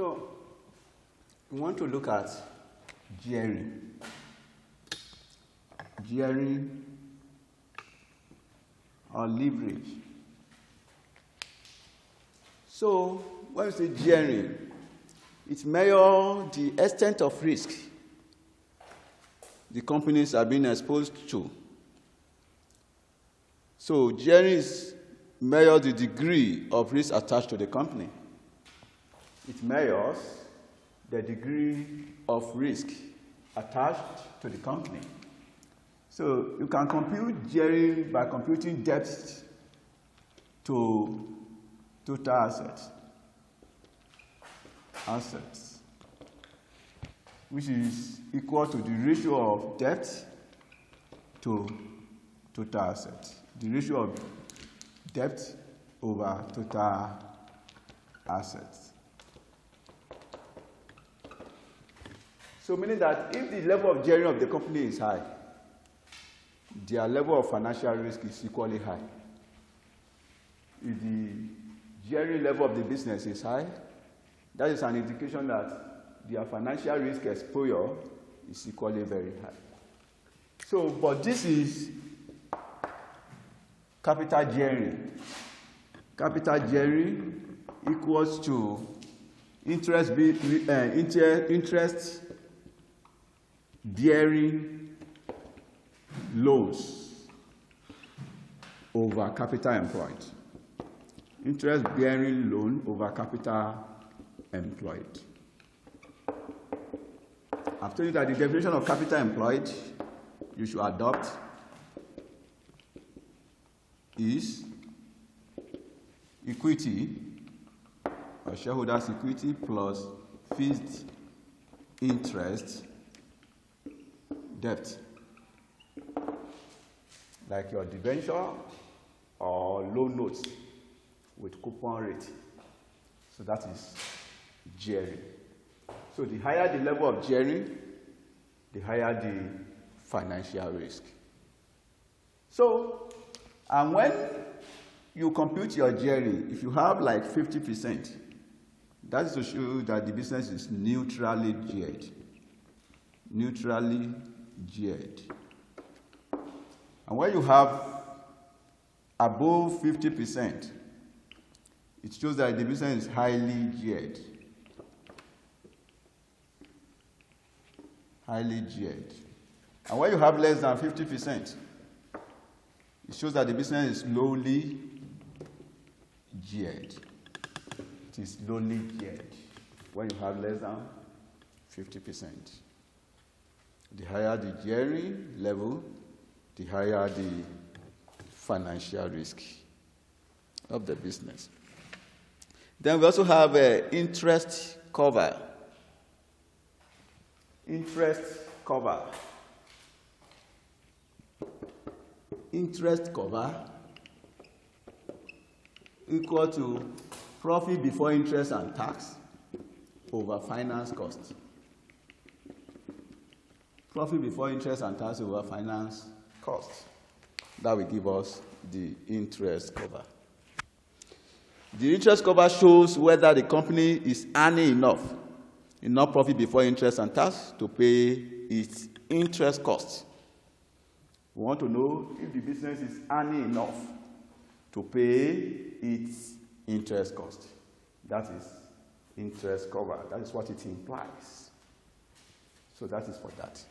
So, we want to look at gearing. Gearing or leverage. So, when we say gearing, it measures the extent of risk the companies are being exposed to. So, gearing measures the degree of risk attached to the company. It measures the degree of risk attached to the company. So you can compute gearing by computing debt to total assets, which is equal to the ratio of debt to total assets. The ratio of debt over total assets. So meaning that if the level of gearing of the company is high, their level of financial risk is equally high. If the gearing level of the business is high, that is an indication that their financial risk exposure is equally very high. So, but this is capital gearing. Capital gearing equals to interest bearing loans over capital employed. Interest bearing loan over capital employed. I've told you that the definition of capital employed you should adopt is equity or shareholders' equity plus fixed interest debt, like your debenture or loan notes with coupon rate. So that is gearing. So the higher the level of gearing, the higher the financial risk. So, and when you compute your gearing, if you have like 50%, that is to show that the business is neutrally geared. Neutrally geared. And when you have above 50%, it shows that the business is highly geared. Highly geared. And when you have less than 50%, it shows that the business is lowly geared. It is lowly geared when you have less than 50%. The higher the gearing level, the higher the financial risk of the business. Then we also have interest cover. Interest cover. Interest cover equal to profit before interest and tax over finance cost. Profit before interest and tax over finance cost. That will give us the interest cover. The interest cover shows whether the company is earning enough profit before interest and tax to pay its interest cost. We want to know if the business is earning enough to pay its interest cost. That is interest cover. That is what it implies. So that is for that.